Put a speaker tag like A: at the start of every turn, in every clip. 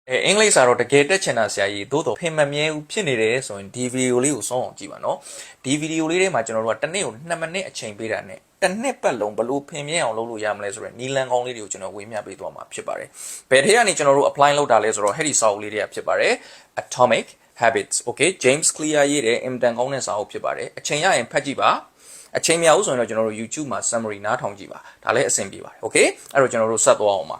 A: အင်္ဂလိပ်စာတော့တကယ်တက်ချင်တာဆရာကြီးသို့တော်ဖင်မမြဲဘူးဖြစ်နေတယ်ဆိုရင်ဒီဗီဒီယိုလေးကိုစောင့်အောင်ကြည့်ပါနော်ဒီဗီဒီယိုလေးထဲမှာကျွန်တော်တို့ကတစ်နေ့ကို2မိနစ်အချိန်ပေးတာနဲ့တစ်နှစ်ပတ်လုံးဘလို့ဖင်မြဲအောင်လုပ်လို့ရမလဲဆိုတော့နီလန်ကောင်းလေးတွေကိုကျွန်တော်ဝေမျှပေးသွားမှာဖြစ်ပါတယ်ဘယ်ထဲကနေကျွန်တော်တို့ apply လုပ်တာလဲဆိုတော့ဟဲ့ဒီစာအုပ်လေးတွေကဖြစ်ပါတယ် Atomic Habits okay James Clear ရေးတဲ့ Imdan ကောင်းတဲ့စာအုပ်ဖြစ်ပါတယ်အချိန်ရရင်ဖတ်ကြည့်ပါအချိန်မရဘူးဆိုရင်တော့ကျွန်တော်တို့ YouTube မှာ summary နားထောင်ကြည့်ပါဒါလည်းအဆင်ပြေပါတယ် okay အဲ့တော့ကျွန်တော်တို့ဆက်သွားအောင်ပါ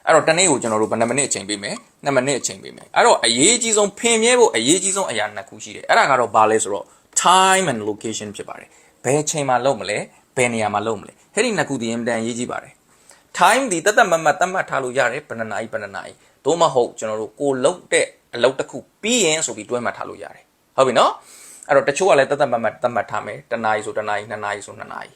A: အဲ့တော့တနေ့ကိုကျွန်တော်တို့ဘယ်နှမိနစ်အချိန်ပေးမယ်2မိနစ်အချိန်ပေးမယ်အဲ့တော့အရေးကြီးဆုံးဖင်မြဲဖို့အရေးကြီးဆုံးအရာနှစ်ခုရှိတယ်အဲ့ဒါကတော့ဘာလဲဆိုတော့ time and location ဖြစ်ပါတယ်ဘယ်ချိန်မှာလုပ်မလဲဘယ်နေရာမှာလုပ်မလဲအဲ့ဒီနှစ်ခုဒီအင်တန်အရေးကြီးပါတယ် time ဒီတတ်မတ်သတ်မှတ်ထားလို့ရတယ်ဘယ်နှနာရီသို့မဟုတ်ကျွန်တော်တို့ကိုလုပ်တဲ့အလုပ်တစ်ခုပြီးရင်ဆိုပြီးတွဲမှတ်ထားလို့ရတယ်ဟုတ်ပြီနော်အဲ့တော့တချို့ကလည်းတတ်မတ်သတ်မှတ်ထားမယ်တစ်နာရီဆိုတစ်နာရီ2နာရီဆို2နာရီ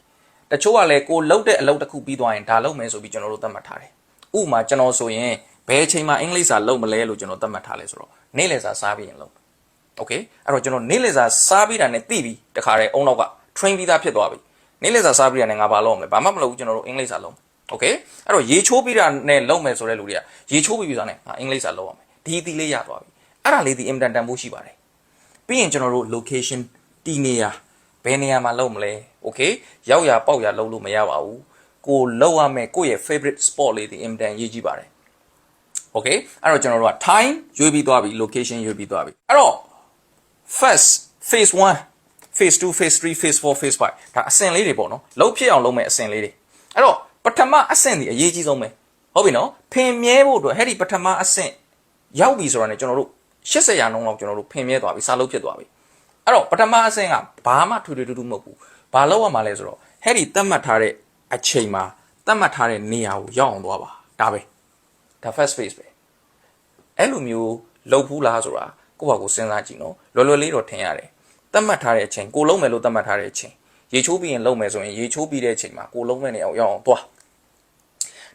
A: တချို့ကလည်းကိုလုပ်တဲ့အလုပ်တစ်ခုပြီးသွားရင်ဒါလုပ်မယ်ဆိုပြီးကျွန်တော်တို့သတ်မှတ်ထားတယ်ဥပမာကျွန်တော်ဆိုရင်ဘယ်အချိန်မှာအင်္ဂလိပ်စာလုပ်မလဲလို့ကျွန်တော်သတ်မှတ်ထားလဲဆိုတော့နေ့လည်စာစားပြီးရင်လုပ်โอเคအဲ့တော့ကျွန်တော်နေ့လည်စာစားပြီးတာနဲ့သိပြီတခါတည်းအုံနောက်က train ပြီးသားဖြစ်သွားပြီနေ့လည်စာစားပြီးတာနဲ့ငါဘာလုပ်မလဲဘာမှမလုပ်ဘူးကျွန်တော်တို့အင်္ဂလိပ်စာလုပ်โอเคအဲ့တော့ရေချိုးပြီးတာနဲ့လုပ်မယ်ဆိုတဲ့လူတွေကရေချိုးပြီးသားနဲ့ငါအင်္ဂလိပ်စာလုပ်ရမယ်ဒီအသီးလေးရသွားပြီအဲ့ဒါလေးဒီအင်တန်တန်ဖို့ရှိပါတယ်ပြီးရင်ကျွန်တော်တို့ location တီနေရာဘယ်နေရာမှာလုပ်မလဲโอเคရောက်ရပေါက်ရလုပ်လို့မရပါဘူးကိုလောက်ရမယ်ကိုရဲ့ favorite spot လေးဒီအင်တန်ရေးကြည့်ပါတယ် okay အဲ့တော့ကျွန်တော်တို့က time ရွေးပြီးသွားပြီ location ရွေးပြီးသွားပြီအဲ့တော့ first phase 1 phase 2 phase 3 phase 4 phase 5ဒါအဆင့်လေးတွေပေါ့နော်လုံးဖြစ်အောင်လုပ်မယ်အဆင့်လေးတွေအဲ့တော့ပထမအဆင့်ဒီအရေးကြီးဆုံးပဲဟုတ်ပြီနော်ဖင်မြဲဖို့အတွက်အဲ့ဒီပထမအဆင့်ရောက်ပြီဆိုတာနဲ့ကျွန်တော်တို့80ရာနှုန်းလောက်ကျွန်တော်တို့ဖင်မြဲသွားပြီစာလုံးဖြစ်သွားပြီအဲ့တော့ပထမအဆင့်ကဘာမှထွေထွေတူတူမဟုတ်ဘူးဘာလုပ်ရမှာလဲဆိုတော့အဲ့ဒီသတ်မှတ်ထားတဲ့အချိန်မှာသတ်မှတ်ထားတဲ့နေရာကိုရောက်အောင်သွားပါဒါပဲဒါ first phase ပဲအဲ့လိုမျိုးလုပ်ဘူးလားဆိုတာကိုယ့်ဘာကိုစဉ်းစားကြည့်နော်လွယ်လွယ်လေးတော့ထင်ရတယ်သတ်မှတ်ထားတဲ့အချိန်ကိုလုံးမယ်လို့သတ်မှတ်ထားတဲ့အချိန်ရေချိုးပြီးရင်လုံးမယ်ဆိုရင်ရေချိုးပြီးတဲ့အချိန်မှာကိုလုံးမဲ့နေအောင်ရောက်အောင်သွား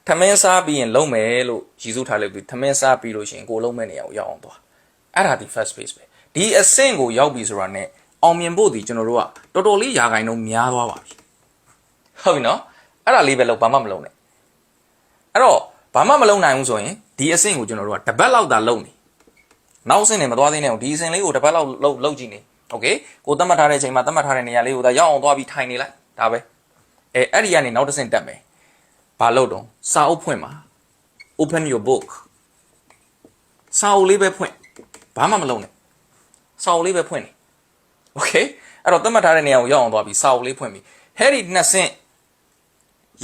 A: ထမင်းစားပြီးရင်လုံးမယ်လို့ရည်စူးထားလိုက်ပြီးထမင်းစားပြီးလို့ရှိရင်ကိုလုံးမဲ့နေအောင်ရောက်အောင်သွားအဲ့ဒါဒီ first phase ပဲဒီအဆင့်ကိုရောက်ပြီဆိုတာနဲ့အောင်မြင်ဖို့ဒီကျွန်တော်တို့ကတော်တော်လေးရာခိုင်နှုန်းများသွားပါပြီဟုတ်ပြီနော်အဲ့ဒါလေးပဲလို့ဘာမှမလုပ်နဲ့အဲ့တော့ဘာမှမလုပ်နိုင်ဘူးဆိုရင်ဒီအဆင့်ကိုကျွန်တော်တို့ကတစ်ပတ်လောက်သာလုပ်နေနောက်အဆင့်နဲ့မသွားသေးနဲ့ဒီအဆင့်လေးကိုတစ်ပတ်လောက်လုပ်ကြည့်နေโอเคကိုသတ်မှတ်ထားတဲ့အချိန်မှာသတ်မှတ်ထားတဲ့နေရာလေးကိုသာရောက်အောင်သွားပြီးထိုင်နေလိုက်ဒါပဲအဲ့ဒီကနေနောက်တစ်ဆင့်တက်မယ်ဘာလုပ်တော့စာအုပ်ဖွင့်ပါ open your book စာအုပ်လေးပဲဖွင့်ဘာမှမလုပ်နဲ့စာအုပ်လေးပဲဖွင့်နေโอเคအဲ့တော့သတ်မှတ်ထားတဲ့နေရာကိုရောက်အောင်သွားပြီးစာအုပ်လေးဖွင့်ပြီးဟဲ့ဒီနှစ်ဆင့်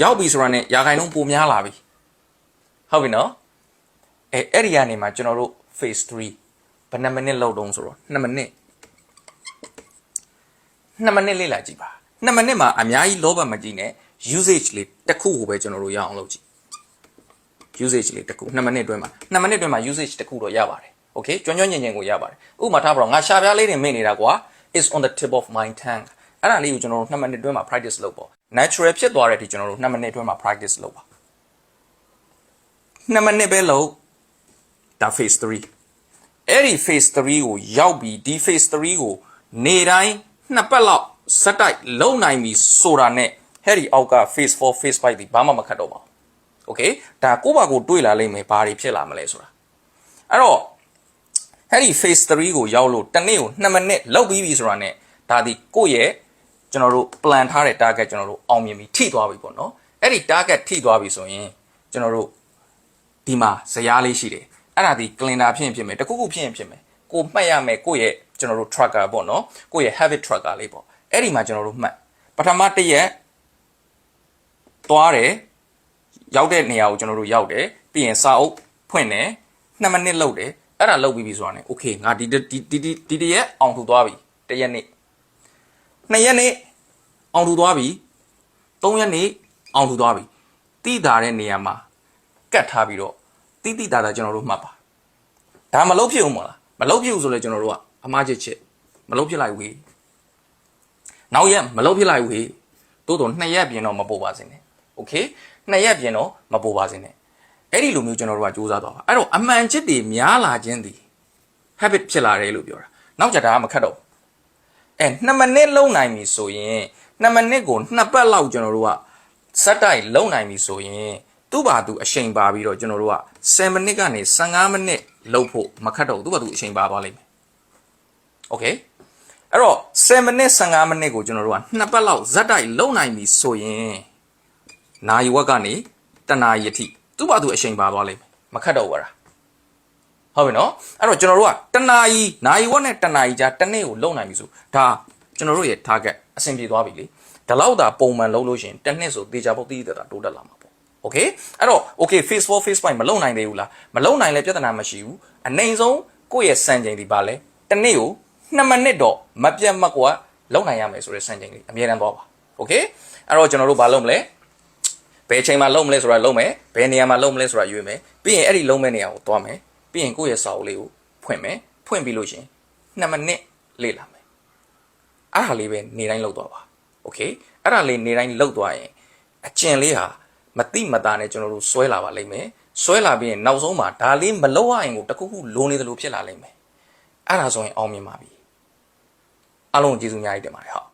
A: ရောက်ပြီဆိုတာနဲ့ရာခိုင်နှုန်းပိုများလာပြီဟုတ်ပြီနော်အဲ့ဒီကနေမှကျွန်တော်တို့ phase 3ဘယ်နှမိနစ်လောက်တုံးဆိုတော့2မိနစ်လေးလာကြည့်ပါ2မိနစ်မှာအများကြီးလောဘမကြည့်နဲ့ usage လေးတစ်ခုကိုပဲကျွန်တော်တို့ရအောင်လုပ်ကြည့် usage လေးတစ်ခု2မိနစ်အတွင်းမှာ usage တစ်ခုတော့ရပါတယ် okay ကျွမ်းညင်ကိုရပါတယ်ဥပမာထားပါတော့ငါရှာပြားလေးတွေမိနေတာကွာ is on the tip of my tongue အဲ့ဒါလေးကိုကျွန်တော်တို့2မိနစ်အတွင်းမှာ practice လုပ်ပေါ့ natural ဖြစ်သွားတဲ့အထိကျွန်တော်တို့2မိနစ်အတွင်းမှာ practice လုပ်ပါ2မိနစ်ပဲလုပ်ဒါ phase 3အဲ့ဒီ phase 3ကိုရောက်ပြီးဒီ phase 3ကိုနေတိုင်း2ပတ်လောက်စက်တိုက်လုံနိုင်ပြီဆိုတာနဲ့ဟဲ့ဒီအောက်က phase 4 phase 5ဒီဘာမှမခတ်တော့ပါဘူး okay ဒါကိုယ့်ဘာကိုတွေးလာလိမ့်မယ်ဘာတွေဖြစ်လာမလဲဆိုတာအဲ့တော့ဟဲ့ဒီ phase 3ကိုရောက်လို့တစ်နေ့ကို2မိနစ်လောက်ပြီးပြီဆိုတာနဲ့ဒါဒီကိုယ့်ရဲ့ကျွန်တော်တို့ plan ထားတဲ့ target ကျွန်တော်တို့အောင်မြင်ပြီထိသွားပြီပေါ့နော်အဲ့ဒီ target ထိသွားပြီဆိုရင်ကျွန်တော်တို့ဒီမှာဇယားလေးရှိတယ်အဲ့ဒါဒီ calendar ဖြစ်မယ်တခုခုဖြစ်မယ်ကိုမှတ်ရမယ်ကိုယ့်ရဲ့ကျွန်တော်တို့ tracker ပေါ့နော်ကိုယ့်ရဲ့ habit tracker လေးပေါ့အဲ့ဒီမှာကျွန်တော်တို့မှတ်ပထမတစ်ရက်သွားတယ်ရောက်တဲ့နေရာကိုကျွန်တော်တို့ရောက်တယ်ပြီးရင်စာအုပ်ဖွင့်တယ်2မိနစ်လုပ်တယ်အဲ့ဒါလုပ်ပြီးပြီဆိုတာနဲ့ okay ငါဒီတရက်အောင်ထူသွားပြီ1ရက်နေ့2ရက်နေ့အောင်ထူသွားပြီ3ရက်နေ့အောင်ထူသွားပြီတိတာတဲ့နေရာမှာကတ်ထားပြီးတော့တိတာကျွန်တော်တို့မှတ်ပါဒါမလုပ်ဖြစ်ဘူးမလားမလုပ်ဖြစ်ဘူးဆိုလဲကျွန်တော်တို့ကအမှားချက်မလုပ်ဖြစ်လိုက်ဝေးနောက်ရက်မလုပ်ဖြစ်လိုက်ဝေးတိုးတော့2ရက်ပြင်တော့မပို့ပါစေနဲ့โอเค2ရက်ပြင်တော့မပို့ပါစေနဲ့အဲ့ဒီလိုမျိုးကျွန်တော်တို့ကစူးစမ်းသွားပါအဲ့တော့အမှန်ချစ်တွေများလာခြင်းသည် habit ဖြစ်လာတယ်လို့ပြောတာနောက်ကြတာကမခတ်တော့2မိနစ်လုံနိုင်ပြီဆိုရင်2မိနစ်ကို2ပတ်လောက်ကျွန်တော်တို့ကစက်တိုက်လုံနိုင်ပြီဆိုရင် သူ့ဘာသူအချိန်ပါပြီးတော့ကျွန်တော်တို့က10မိနစ်ကနေ15မိနစ်လုပ်ဖို့မခက်တော့သူ့ဘာသူအချိန်ပါသွားလိမ့်မယ်โอเคအဲ့တော့10မိနစ်15မိနစ်ကိုကျွန်တော်တို့ကနှစ်ပတ်လောက်ဇက်တိုက်လုံနိုင်ပြီဆိုရင်နာရီဝက်ကနေတနာရီအထိသူ့ဘာသူအချိန်ပါသွားလိမ့်မယ်မခက်တော့ဘူးလားဟုတ်ပြီနော်အဲ့တော့ကျွန်တော်တို့ကတနာရီဝက်နဲ့တနာရီကြာတစ်နေ့ကိုလုံနိုင်ပြီဆိုဒါကျွန်တော်တို့ရဲ့ target အဆင်ပြေသွားပြီလေဒါလောက်သာပုံမှန်လုပ်လို့ရှင်တစ်နှစ်ဆိုတေချာပုတ်တီးတာတိုးတက်လာမှာပေါ့โอเคအဲ့တော့ okay phase 4 phase 5မလုံနိုင်သေးဘူးလားမလုံနိုင်လဲပြဿနာမရှိဘူးအနိုင်ဆုံးကိုယ့်ရဲ့စံချိန်ဒီပါလဲတစ်နေ့ကို2မိနစ်တော့မပြတ်မကွာလုံနိုင်ရမယ်ဆိုတဲ့စံချိန်လေးအမြဲတမ်းသွားပါโอเคအဲ့တော့ကျွန်တော်တို့ဘာလုပ်မလဲဘယ်ချိန်မှာလုံမလဲဆိုတာလုံမယ်ဘယ်နေရာမှာလုံမလဲဆိုတာရွေးမယ်ပြီးရင်အဲ့ဒီလုံမဲ့နေရာကိုသွားမယ်ပြီးရင်ကိုယ့်ရဲ့စာအုပ်လေးကိုဖွင့်မယ်ဖွင့်ပြီးလို့ရှင်2မိနစ်လေ့လာမယ်အဲ့ဒါလေးပဲနေတိုင်းလုပ်သွားပါโอเคအဲ့ဒါလေးနေတိုင်းလုပ်သွားရင်အကျင့်လေးဟာမတိမတာနဲ့ကျွန်တော်တို့ဆွဲလာပါလိမ့်မယ်ဆွဲလာပြီးရင်နောက်ဆုံးမှာဒါလေးမလုပ်ရရင်ကိုတခုခုလိုနေသလိုဖြစ်လာလိမ့်မယ်အဲ့ဒါဆိုရင်အောင်မြင်ပါပြီအားလုံးကျေးဇူးအများကြီးတင်ပါတယ်ဟုတ်